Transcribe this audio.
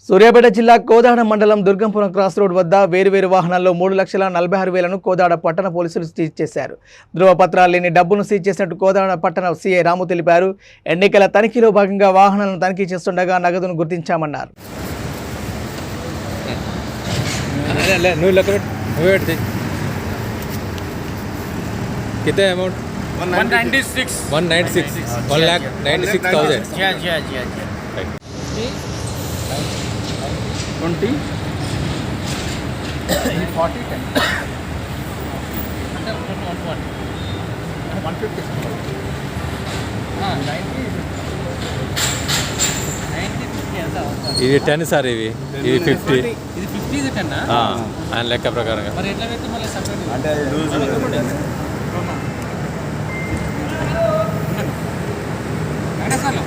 సూర్యాపేట జిల్లా కోదాడ మండలం దుర్గంపురం cross road వద్ద వేరువేరు వాహనాల్లో 3,46,000 కోదాడ పట్టణ పోలీసులు సీజ్ చేశారు. ధృవపత్రాలు లేని డబ్బును సీజ్ చేసినట్టు కోదాడ పట్టణ సీఐ రాము తెలిపారు. ఎన్నికల తనిఖీలో భాగంగా వాహనాలను తనిఖీ చేస్తుండగా నగదును గుర్తించామన్నారు. कितने अमाउंट 196 1,96,000 20 40 10 150 ఇది 10 సార్ ఇది 50 ఇది 50 ఇది 10 ఆయన లెక్క ప్రకారంగా మరి ఎట్లా పెట్టి మళ్ళీ సపరేట్ అంటే సార్లు